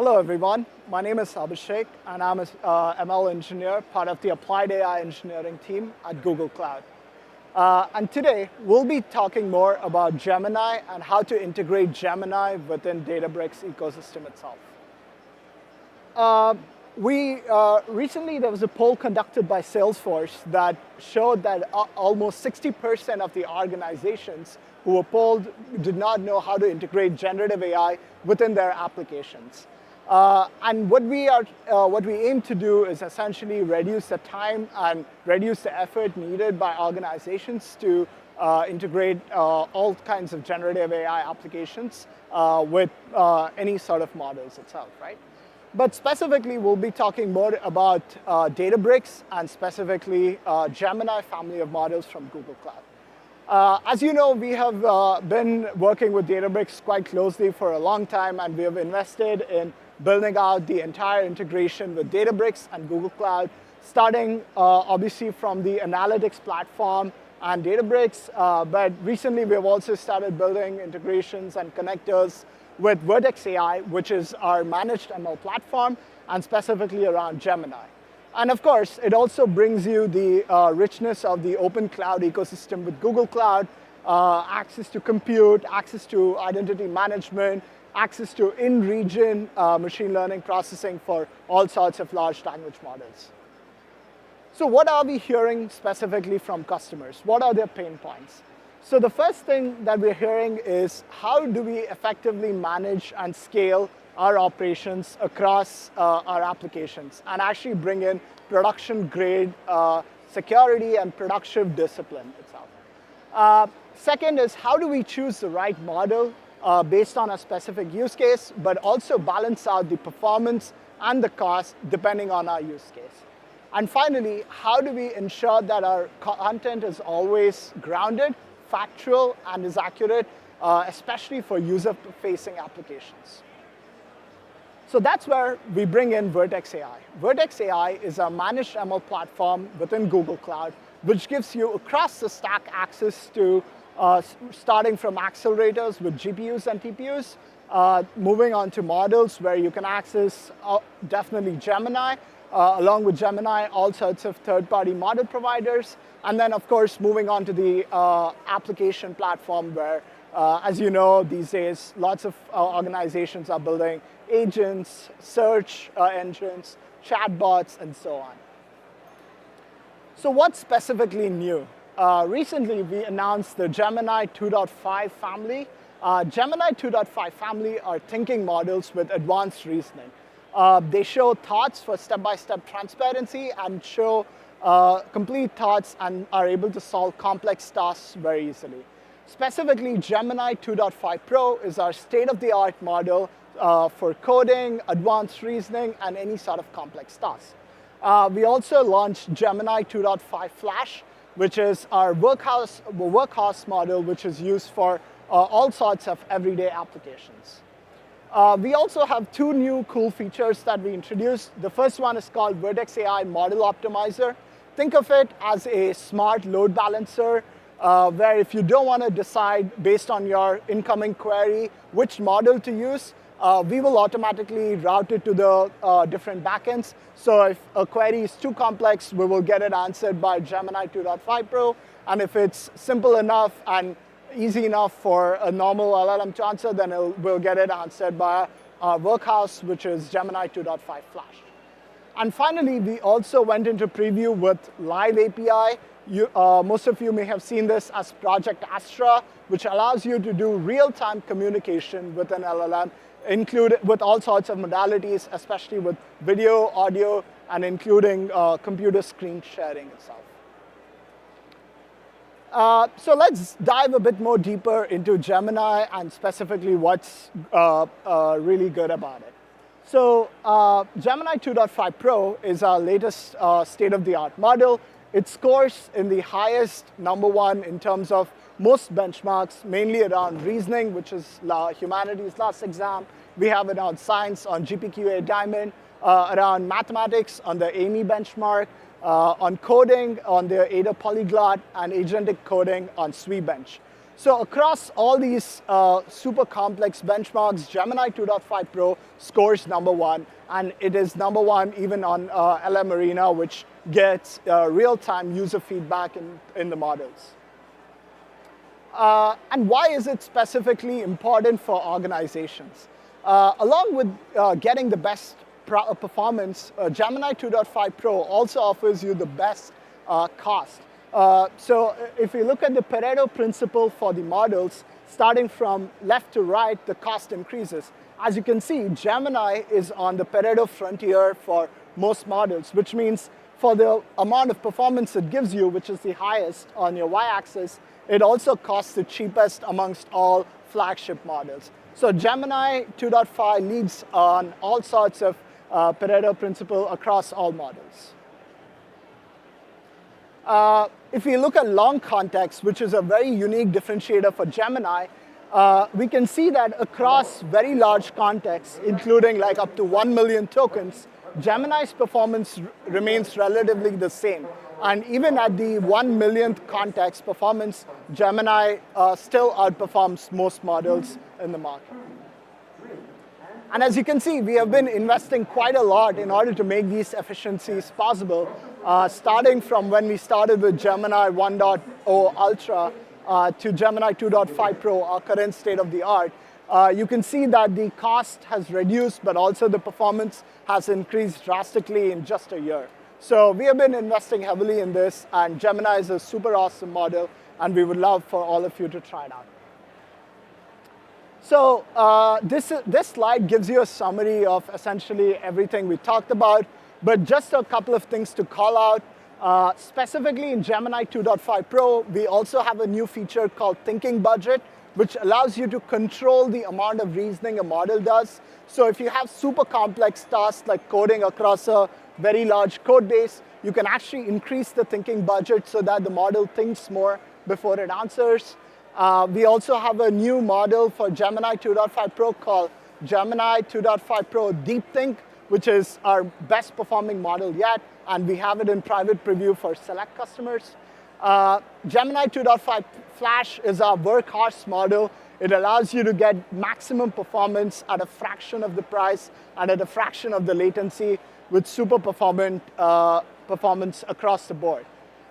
Hello, everyone. My name is Abhishek, and I'm an ML engineer, part of the Applied AI engineering team at Google Cloud. And today, we'll be talking more about Gemini and how to integrate Gemini within Databricks ecosystem itself. Recently, there was a poll conducted by Salesforce that showed that almost 60% of the organizations who were polled did not know how to integrate generative AI within their applications. And what we aim to do is essentially reduce the time and reduce the effort needed by organizations to integrate all kinds of generative AI applications with any sort of models itself, right? But specifically, we'll be talking more about Databricks and specifically Gemini family of models from Google Cloud. As you know, we have been working with Databricks quite closely for a long time, and we have invested in building out the entire integration with Databricks and Google Cloud, starting obviously from the analytics platform and Databricks, but recently we have also started building integrations and connectors with Vertex AI, which is our managed ML platform, and specifically around Gemini. And of course, it also brings you the richness of the open cloud ecosystem with Google Cloud, access to compute, access to identity management, access to in-region machine learning processing for all sorts of large language models. So what are we hearing specifically from customers? What are their pain points? So the first thing that we're hearing is how do we effectively manage and scale our operations across our applications and actually bring in production-grade security and production discipline itself. Second is how do we choose the right model based on a specific use case, but also balance out the performance and the cost depending on our use case. And finally, how do we ensure that our content is always grounded, factual, and is accurate, especially for user-facing applications. So that's where we bring in Vertex AI. Vertex AI is a managed ML platform within Google Cloud, which gives you across the stack access to starting from accelerators with GPUs and TPUs, moving on to models where you can access definitely Gemini, along with Gemini, all sorts of third-party model providers, and then, of course, moving on to the application platform where, as you know, these days, lots of organizations are building agents, search engines, chatbots, and so on. So what's specifically new? Recently, we announced the Gemini 2.5 family. Gemini 2.5 family are thinking models with advanced reasoning. They show thoughts for step-by-step transparency and show complete thoughts and are able to solve complex tasks very easily. Specifically, Gemini 2.5 Pro is our state-of-the-art model for coding, advanced reasoning, and any sort of complex tasks. We also launched Gemini 2.5 Flash, which is our workhorse model, which is used for all sorts of everyday applications. We also have two new cool features that we introduced. The first one is called Vertex AI Model Optimizer. Think of it as a smart load balancer, where if you don't want to decide based on your incoming query which model to use, we will automatically route it to the different backends. So if a query is too complex, we will get it answered by Gemini 2.5 Pro. And if it's simple enough and easy enough for a normal LLM to answer, then we'll get it answered by our workhorse, which is Gemini 2.5 Flash. And finally, we also went into preview with Live API. Most of you may have seen this as Project Astra, which allows you to do real-time communication with an LLM, with all sorts of modalities, especially with video, audio, and including computer screen sharing itself. So let's dive a bit more deeper into Gemini and specifically what's really good about it. So Gemini 2.5 Pro is our latest state-of-the-art model. It scores in the highest #1 in terms of most benchmarks, mainly around reasoning, which is humanities last exam. We have it on science on GPQA Diamond, around mathematics on the AMY benchmark, on coding on the Ada Polyglot, and agentic coding on SweBench. So across all these super complex benchmarks, Gemini 2.5 Pro scores #1, and it is #1 even on LM Arena, which gets real-time user feedback in the models. And why is it specifically important for organizations? Along with getting the best performance, Gemini 2.5 Pro also offers you the best cost. So if you look at the Pareto principle for the models, starting from left to right, the cost increases. As you can see, Gemini is on the Pareto frontier for most models, which means for the amount of performance it gives you, which is the highest on your y-axis, it also costs the cheapest amongst all flagship models. So Gemini 2.5 leads on all sorts of Pareto principle across all models. If we look at long context, which is a very unique differentiator for Gemini, we can see that across very large contexts, including like up to 1 million tokens, Gemini's performance remains relatively the same. And even at the 1 millionth context performance, Gemini still outperforms most models in the market. And as you can see, we have been investing quite a lot in order to make these efficiencies possible, starting from when we started with Gemini 1.0 Ultra to Gemini 2.5 Pro, our current state of the art. You can see that the cost has reduced, but also the performance has increased drastically in just a year. So we have been investing heavily in this, and Gemini is a super awesome model, and we would love for all of you to try it out. So this slide gives you a summary of essentially everything we talked about, but just a couple of things to call out. Specifically in Gemini 2.5 Pro, we also have a new feature called Thinking Budget, which allows you to control the amount of reasoning a model does. So if you have super complex tasks like coding across a very large code base, you can actually increase the thinking budget so that the model thinks more before it answers. We also have a new model for Gemini 2.5 Pro called Gemini 2.5 Pro Deep Think, which is our best performing model yet, and we have it in private preview for select customers. Gemini 2.5 Flash is our workhorse model. It allows you to get maximum performance at a fraction of the price and at a fraction of the latency with super performant performance across the board.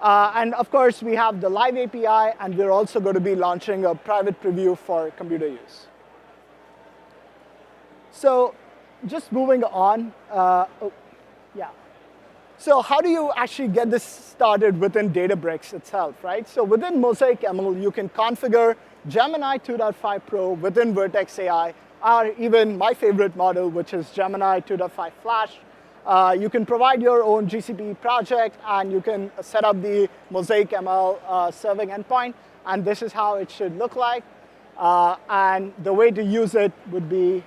And of course, we have the live API, and we're also going to be launching a private preview for computer use. So just moving on. So how do you actually get this started within Databricks itself, right? So within Mosaic ML, you can configure Gemini 2.5 Pro within Vertex AI, or even my favorite model, which is Gemini 2.5 Flash. You can provide your own GCP project, and you can set up the Mosaic ML serving endpoint, and this is how it should look like. And the way to use it would be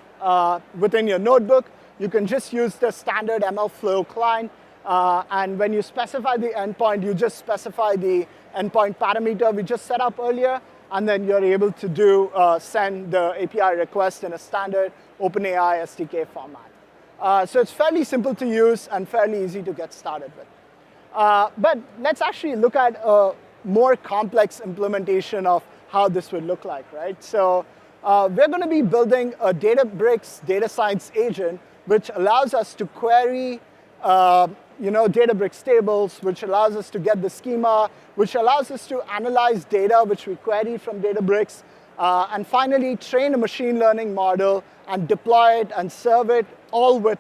within your notebook. You can just use the standard ML flow client, and when you specify the endpoint, you just specify the endpoint parameter we just set up earlier, and then you're able to send the API request in a standard OpenAI SDK format. So it's fairly simple to use and fairly easy to get started with. But let's actually look at a more complex implementation of how this would look like, right? So we're going to be building a Databricks data science agent, which allows us to query Databricks tables, which allows us to get the schema, which allows us to analyze data which we query from Databricks, and finally train a machine learning model and deploy it and serve it all with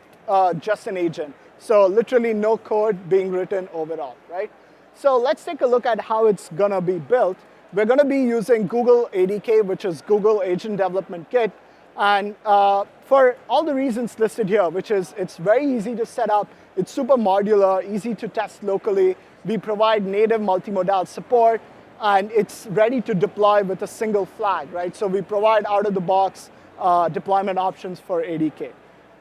just an agent. So literally no code being written overall, right? So let's take a look at how it's going to be built. We're going to be using Google ADK, which is Google Agent Development Kit. And for all the reasons listed here, which is it's very easy to set up, it's super modular, easy to test locally, we provide native multimodal support, and it's ready to deploy with a single flag, right? So we provide out-of-the-box deployment options for ADK.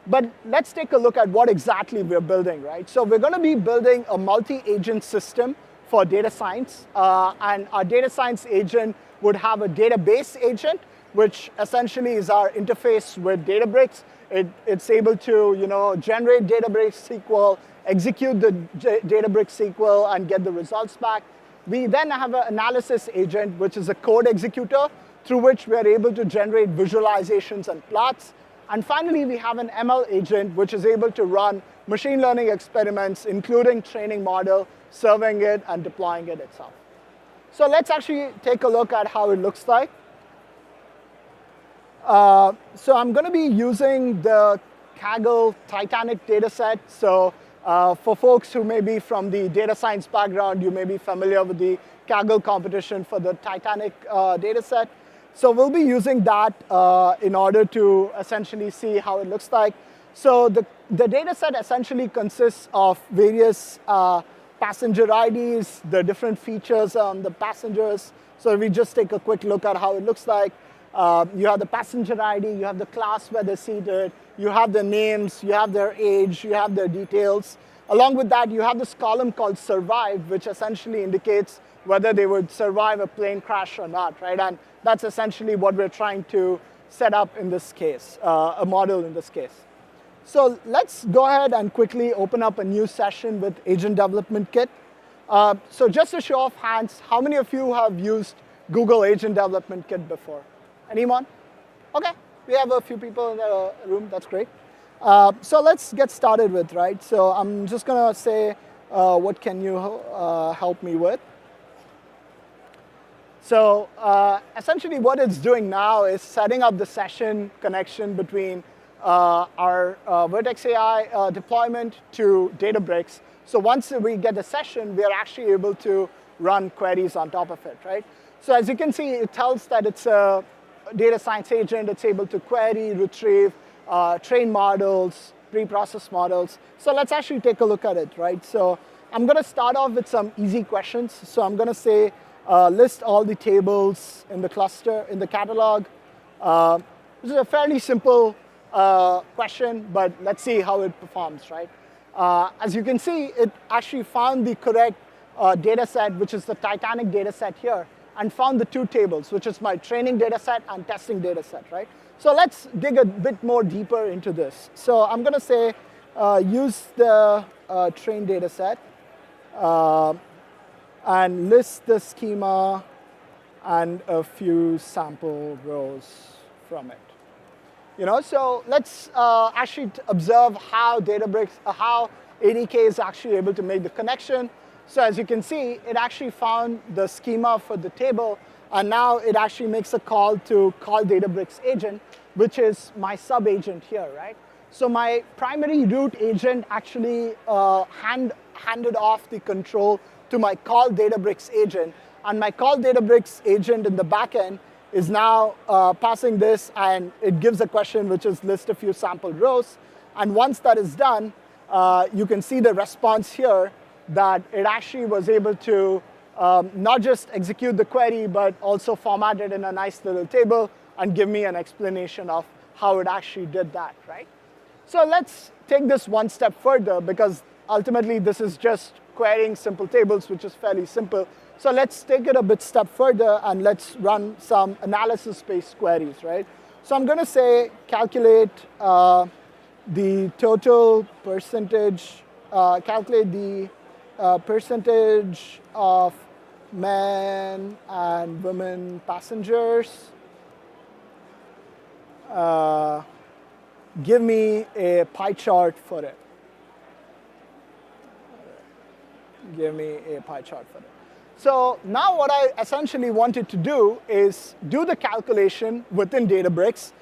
But let's take a look at what exactly we're building, right? So we're going to be building a multi-agent system for data science, and our data science agent would have a database agent, which essentially is our interface with Databricks. It's able to generate Databricks SQL, execute the Databricks SQL, and get the results back. We then have an analysis agent, which is a code executor, through which we are able to generate visualizations and plots. And finally, we have an ML agent, which is able to run machine learning experiments, including training model, serving it, and deploying it itself. So let's actually take a look at how it looks like. So I'm going to be using the Kaggle Titanic dataset. So for folks who may be from the data science background, you may be familiar with the Kaggle competition for the Titanic dataset. So we'll be using that in order to essentially see how it looks like. So the dataset essentially consists of various passenger IDs, the different features on the passengers. So if we just take a quick look at how it looks like, you have the passenger ID, you have the class where they're seated, you have their names, you have their age, you have their details. Along with that, you have this column called survive, which essentially indicates whether they would survive a plane crash or not, right? And that's essentially what we're trying to set up in this case, a model in this case. So let's go ahead and quickly open up a new session with Agent Development Kit. So just a show of hands, how many of you have used Google Agent Development Kit before? Anyone? OK, we have a few people in the room. That's great. So let's get started with, right? So I'm just going to say, what can you help me with? So essentially what it's doing now is setting up the session connection between our Vertex AI deployment to Databricks. So once we get the session, we are actually able to run queries on top of it, right? So as you can see, it tells that it's a data science agent. It's able to query, retrieve, train models, pre-process models. So let's actually take a look at it, right? So I'm going to start off with some easy questions. So I'm going to say, list all the tables in the cluster, in the catalog. This is a fairly simple question, but let's see how it performs, right? As you can see, it actually found the correct data set, which is the Titanic data set here, and found the two tables, which is my training data set and testing data set, right? So let's dig a bit more deeper into this. So I'm going to say use the train data set and list the schema and a few sample rows from it. So let's actually observe how Databricks, how ADK is actually able to make the connection. So as you can see, it actually found the schema for the table, and now it actually makes a call to call Databricks agent, which is my sub-agent here, right? So my primary root agent actually handed off the control to my call Databricks agent, and my call Databricks agent in the backend is now passing this, and it gives a question, which is list a few sample rows. And once that is done, you can see the response here that it actually was able to not just execute the query, but also format it in a nice little table and give me an explanation of how it actually did that, right? So let's take this one step further, because ultimately this is just querying simple tables, which is fairly simple. So let's take it a bit step further, and let's run some analysis-based queries, right? So I'm going to say calculate the total percentage, calculate the percentage of men and women passengers. Give me a pie chart for it. Give me a pie chart for it. So now what I essentially wanted to do is do the calculation within Databricks,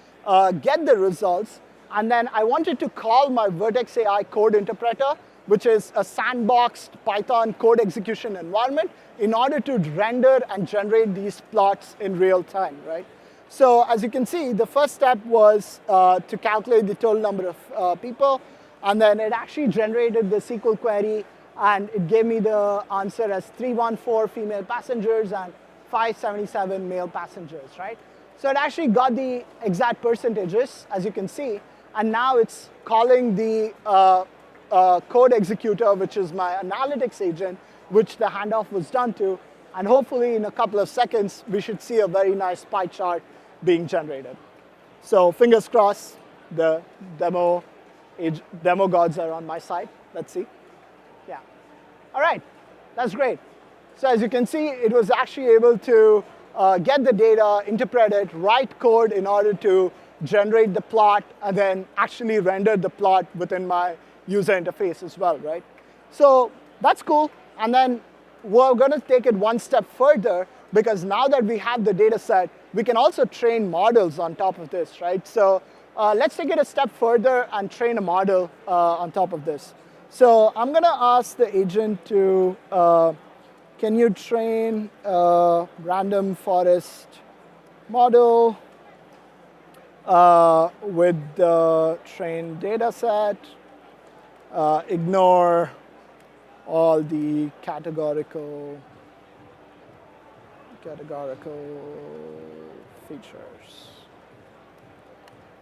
get the results, and then I wanted to call my Vertex AI code interpreter, which is a sandboxed Python code execution environment, in order to render and generate these plots in real time, right? So as you can see, the first step was to calculate the total number of people, and then it actually generated the SQL query, and it gave me the answer as 314 female passengers and 577 male passengers, right? So it actually got the exact percentages, as you can see, and now it's calling the code executor, which is my analytics agent, which the handoff was done to, and hopefully in a couple of seconds, we should see a very nice pie chart being generated. So fingers crossed, the demo gods are on my side. Let's see. Yeah. All right, that's great. So as you can see, it was actually able to get the data, interpret it, write code in order to generate the plot, and then actually render the plot within my user interface as well, right? So that's cool. And then we're going to take it one step further, because now that we have the data set, we can also train models on top of this, right? So let's take it a step further and train a model on top of this. So I'm going to ask the agent to, can you train a random forest model with the trained data set, ignore all the categorical features.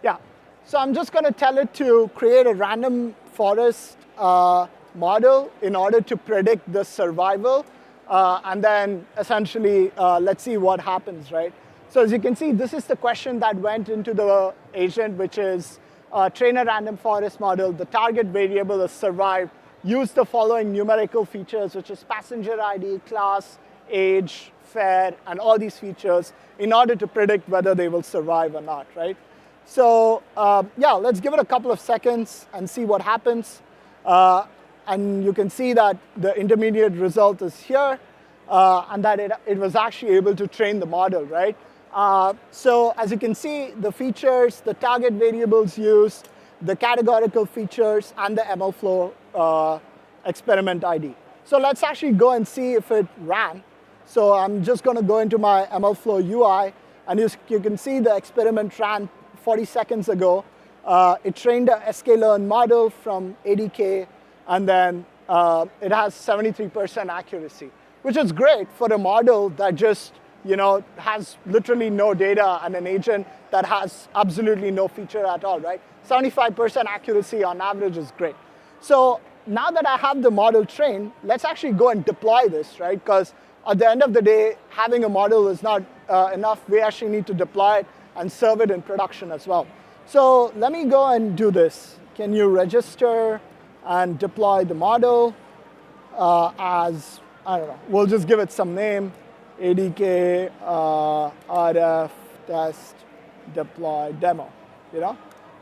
Yeah, so I'm just going to tell it to create a random forest model in order to predict the survival. And then essentially, let's see what happens, right? So as you can see, this is the question that went into the agent, which is train a random forest model. The target variable is survive. Use the following numerical features, which is passenger ID, class, age, fare, and all these features in order to predict whether they will survive or not, right? So yeah, let's give it a couple of seconds and see what happens. And you can see that the intermediate result is here, and that it was actually able to train the model, right? So as you can see, the features, the target variables used, the categorical features, and the MLflow experiment ID. So let's actually go and see if it ran. So I'm just going to go into my MLflow UI, and you can see the experiment ran 40 seconds ago. It trained a sklearn model from ADK, and then it has 73% accuracy, which is great for a model that just has literally no data and an agent that has absolutely no feature at all, right? 75% accuracy on average is great. So now that I have the model trained, let's actually go and deploy this, right? Because at the end of the day, having a model is not enough. We actually need to deploy it and serve it in production as well. So let me go and do this. Can you register and deploy the model as, I don't know, we'll just give it some name, ADK RF test deploy demo,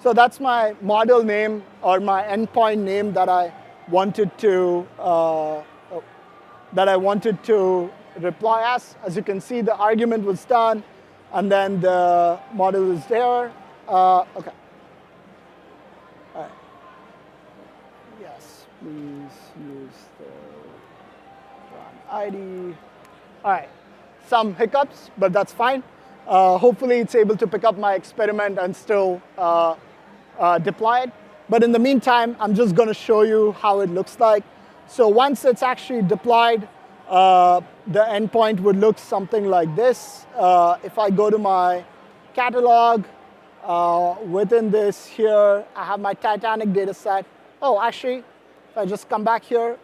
So that's my model name or my endpoint name that I wanted to reply as. As you can see, the argument was done, and then the model is there. Okay. All right. Yes, please use the run ID. All right. Some hiccups, but that's fine. Hopefully, it's able to pick up my experiment and still deploy it. But in the meantime, I'm just going to show you how it looks like. So once it's actually deployed, the endpoint would look something like this. If I go to my catalog, within this here, I have my Titanic data set. Oh, actually, if I just come back here,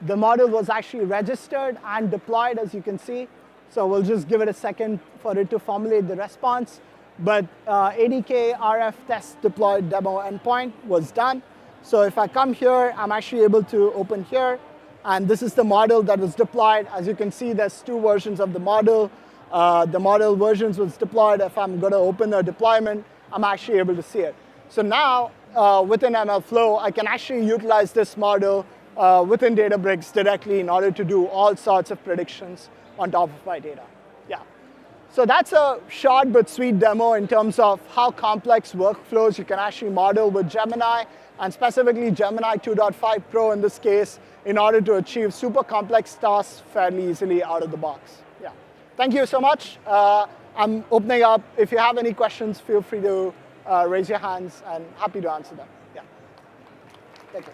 the model was actually registered and deployed, as you can see. So we'll just give it a second for it to formulate the response. But ADK RF test deployed demo endpoint was done. So if I come here, I'm actually able to open here. And this is the model that was deployed. As you can see, there's two versions of the model. The model versions was deployed. If I'm going to open the deployment, I'm actually able to see it. So now, within MLflow, I can actually utilize this model within Databricks directly in order to do all sorts of predictions on top of my data. Yeah. So that's a short but sweet demo in terms of how complex workflows you can actually model with Gemini, and specifically Gemini 2.5 Pro in this case, in order to achieve super complex tasks fairly easily out of the box. Yeah. Thank you so much. I'm opening up. If you have any questions, feel free to raise your hands, and happy to answer them. Yeah. Thank you.